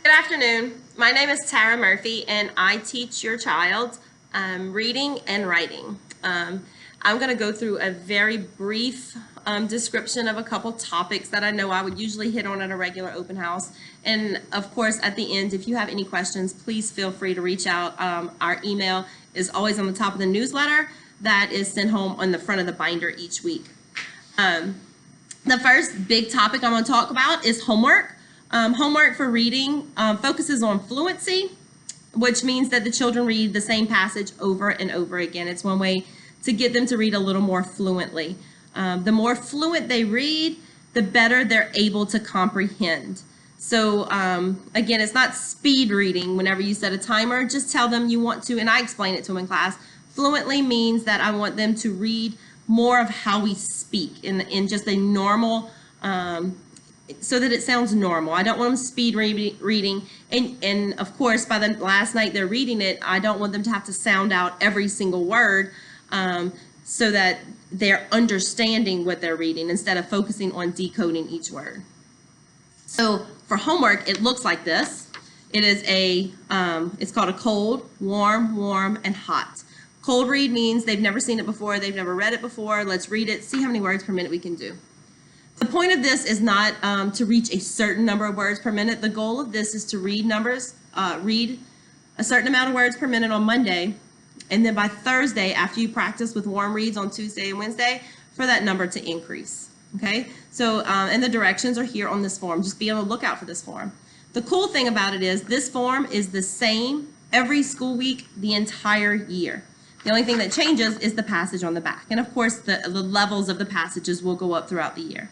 Good afternoon. My name is Tara Murphy, and I teach your child reading and writing. I'm going to go through a very brief description of a couple topics that I know I would usually hit on at a regular open house. And of course, at the end, if you have any questions, please feel free to reach out. Our email is always on the top of the newsletter that is sent home on the front of the binder each week. The first big topic I'm going to talk about is homework. Homework for reading focuses on fluency, which means that the children read the same passage over and over again. It's one way to get them to read a little more fluently. The more fluent they read, the better they're able to comprehend. So again, it's not speed reading. Whenever you set a timer, just tell them you want to, and I explain it to them in class. Fluently means that I want them to read more of how we speak in just a normal, so that it sounds normal. I don't want them speed reading, and of course, by the last night they're reading it, I don't want them to have to sound out every single word, so that they're understanding what they're reading instead of focusing on decoding each word. So for homework, it looks like this. It is it's called a cold, warm, and hot. Cold read means they've never seen it before, they've never read it before. Let's read it, see how many words per minute we can do. The point of this is not to reach a certain number of words per minute. The goal of this is to read a certain amount of words per minute on Monday, and then by Thursday, after you practice with warm reads on Tuesday and Wednesday, for that number to increase. Okay, so and the directions are here on this form. Just be on the lookout for this form. The cool thing about it is this form is the same every school week, the entire year. The only thing that changes is the passage on the back, and of course the levels of the passages will go up throughout the year.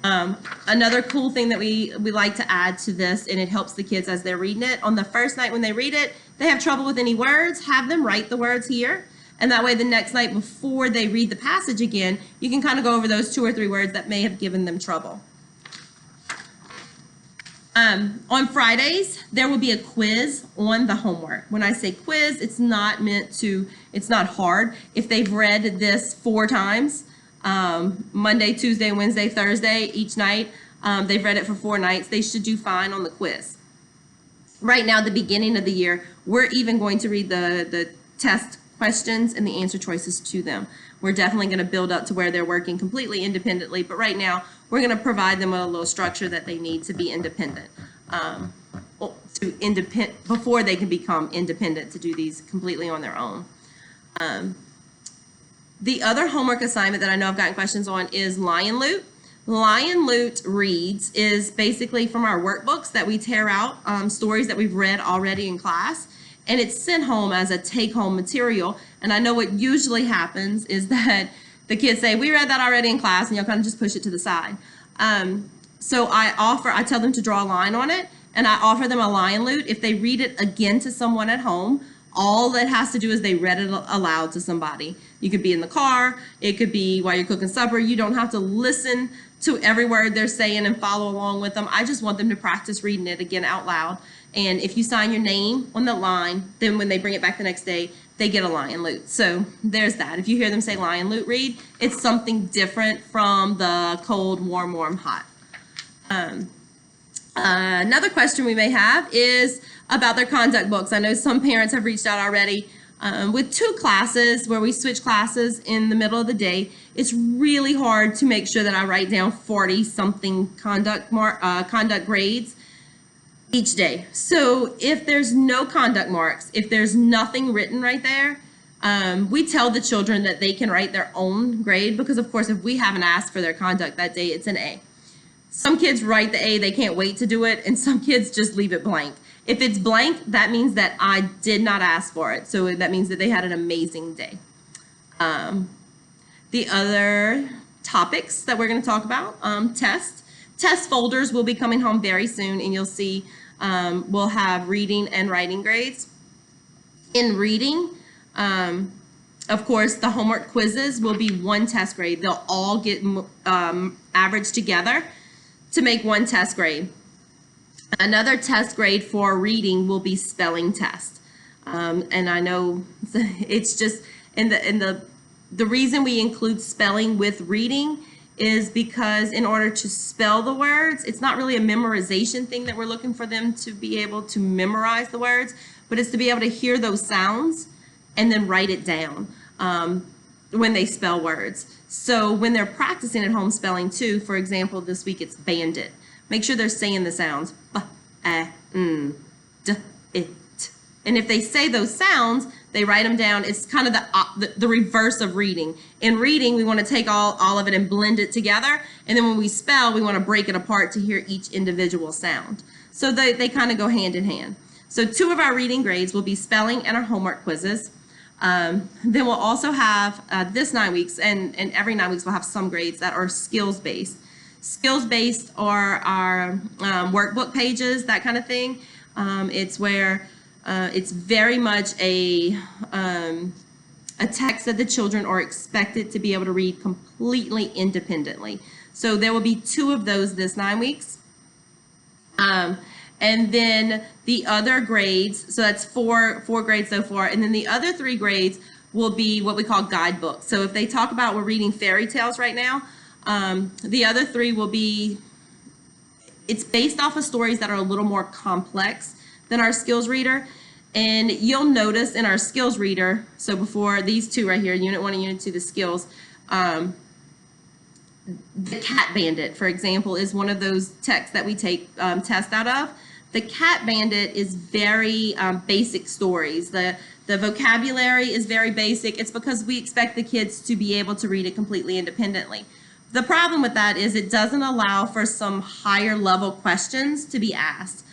Another cool thing that we like to add to this, and it helps the kids as they're reading it, on the first night when they read it, they have trouble with any words, have them write the words here, and that way the next night before they read the passage again, you can kind of go over those 2 or 3 words that may have given them trouble. On Fridays, there will be a quiz on the homework. When I say quiz, it's not hard. If they've read this 4 times, Monday, Tuesday, Wednesday, Thursday, each night, they've read it for 4 nights, they should do fine on the quiz. Right now, the beginning of the year, we're even going to read the test questions and the answer choices to them. We're definitely going to build up to where they're working completely independently, but right now, we're going to provide them with a little structure that they need to be independent, before they can become independent to do these completely on their own. The other homework assignment that I know I've gotten questions on is Lion Loot. Lion Loot Reads is basically from our workbooks that we tear out stories that we've read already in class, and it's sent home as a take-home material. And I know what usually happens is that the kids say, we read that already in class, and you'll kind of just push it to the side. So I tell them to draw a line on it, and I offer them a Lion Loot. If they read it again to someone at home, all that has to do is they read it aloud to somebody. You could be in the car, it could be while you're cooking supper. You don't have to listen to every word they're saying and follow along with them. I just want them to practice reading it again out loud. And if you sign your name on the line, then when they bring it back the next day, they get a Lion Loot. So there's that. If you hear them say Lion Loot Read, it's something different from the cold, warm, hot. Another question we may have is about their conduct books. I know some parents have reached out already. With 2 classes where we switch classes in the middle of the day, it's really hard to make sure that I write down 40-something conduct grades each day. So if there's no conduct marks, if there's nothing written right there, we tell the children that they can write their own grade, because of course if we haven't asked for their conduct that day, it's an A. Some kids write the A, they can't wait to do it, and some kids just leave it blank. If it's blank, that means that I did not ask for it, so that means that they had an amazing day. The other topics that we're going to talk about, test folders will be coming home very soon, and you'll see we'll have reading and writing grades. In reading, of course, the homework quizzes will be 1 test grade. They'll all get averaged together to make 1 test grade. Another test grade for reading will be spelling test. And I know it's just, and the reason we include spelling with reading is because in order to spell the words, it's not really a memorization thing that we're looking for them to be able to memorize the words, but it's to be able to hear those sounds and then write it down when they spell words. So when they're practicing at home spelling too, for example, this week it's bandit. Make sure they're saying the sounds, b, a, n, d, it. And if they say those sounds, they write them down. It's kind of the reverse of reading. In reading, we want to take all of it and blend it together. And then when we spell, we want to break it apart to hear each individual sound. So they kind of go hand in hand. So 2 of our reading grades will be spelling and our homework quizzes. Then we'll also have this 9 weeks, and every 9 weeks we'll have some grades that are skills-based. Skills-based are our workbook pages, that kind of thing. It's where it's very much a text that the children are expected to be able to read completely independently. So there will be 2 of those this 9 weeks. And then the other grades, so that's four grades so far, and then the other 3 grades will be what we call guidebooks. So if they talk about we're reading fairy tales right now, the other 3 will be, it's based off of stories that are a little more complex than our skills reader. And you'll notice in our skills reader, so before these 2 right here, Unit 1 and Unit 2, the skills, the Cat Bandit, for example, is one of those texts that we take tests out of. The Cat Bandit is very basic stories. The vocabulary is very basic. It's because we expect the kids to be able to read it completely independently. The problem with that is it doesn't allow for some higher level questions to be asked.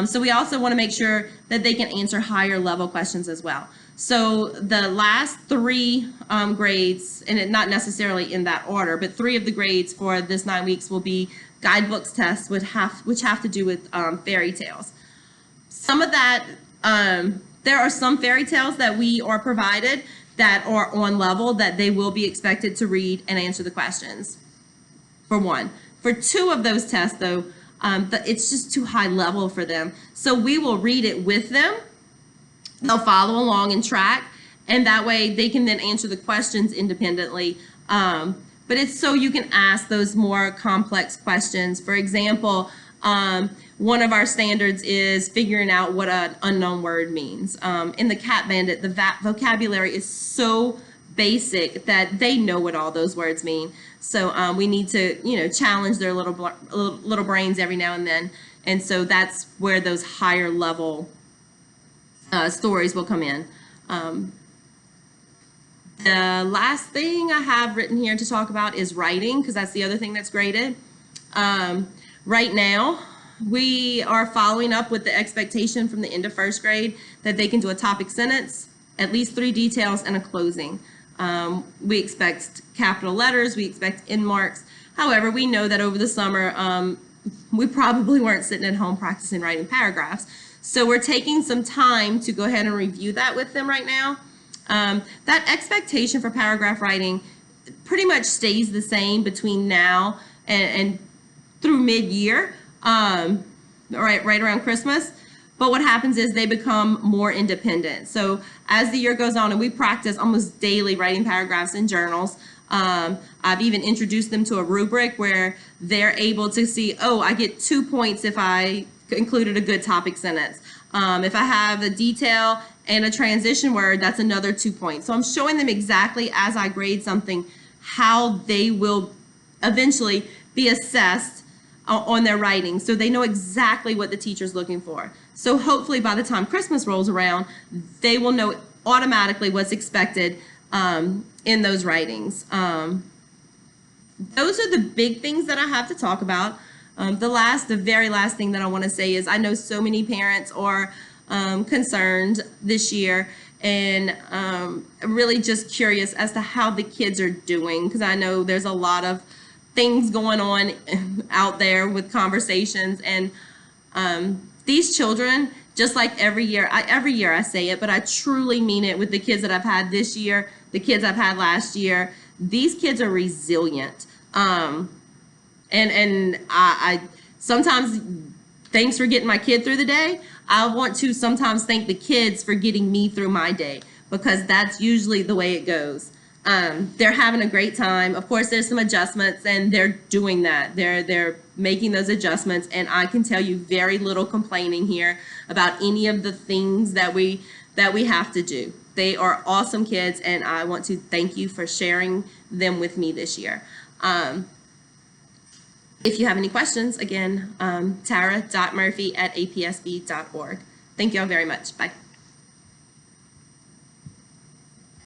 So we also want to make sure that they can answer higher level questions as well. So the last 3 grades, and not necessarily in that order, but 3 of the grades for this 9 weeks will be guidebooks tests which have to do with fairy tales. Some of that, there are some fairy tales that we are provided that are on level that they will be expected to read and answer the questions, for 1. For 2 of those tests, though, it's just too high level for them. So we will read it with them. They'll follow along and track, and that way they can then answer the questions independently. But it's so you can ask those more complex questions. For example, one of our standards is figuring out what an unknown word means. In the Cat Bandit, the vocabulary is so basic that they know what all those words mean. So we need to, challenge their little brains every now and then. And so that's where those higher level stories will come in. The last thing I have written here to talk about is writing, because that's the other thing that's graded. Right now, we are following up with the expectation from the end of 1st grade that they can do a topic sentence, at least 3 details, and a closing. We expect capital letters, we expect end marks. However, we know that over the summer, we probably weren't sitting at home practicing writing paragraphs. So we're taking some time to go ahead and review that with them right now. That expectation for paragraph writing pretty much stays the same between now and through mid-year, right around Christmas. But what happens is they become more independent. So as the year goes on, and we practice almost daily writing paragraphs in journals, I've even introduced them to a rubric where they're able to see, oh, I get 2 points if I included a good topic sentence. If I have a detail and a transition word, that's another 2 points. So I'm showing them exactly as I grade something how they will eventually be assessed on their writing, so they know exactly what the teacher's looking for. So hopefully by the time Christmas rolls around, they will know automatically what's expected in those writings. Those are the big things that I have to talk about. The very last thing that I want to say is I know so many parents are concerned this year, and really just curious as to how the kids are doing, because I know there's a lot of things going on out there with conversations, and these children, just like every year I say it, but I truly mean it with the kids that I've had this year, the kids I've had last year. These kids are resilient. And I sometimes, thanks for getting my kid through the day. I want to sometimes thank the kids for getting me through my day, because that's usually the way it goes. They're having a great time. Of course, there's some adjustments, and they're doing that. They're making those adjustments, and I can tell you very little complaining here about any of the things that we have to do. They are awesome kids, and I want to thank you for sharing them with me this year. If you have any questions, again, tara.murphy@apsb.org. Thank you all very much. Bye.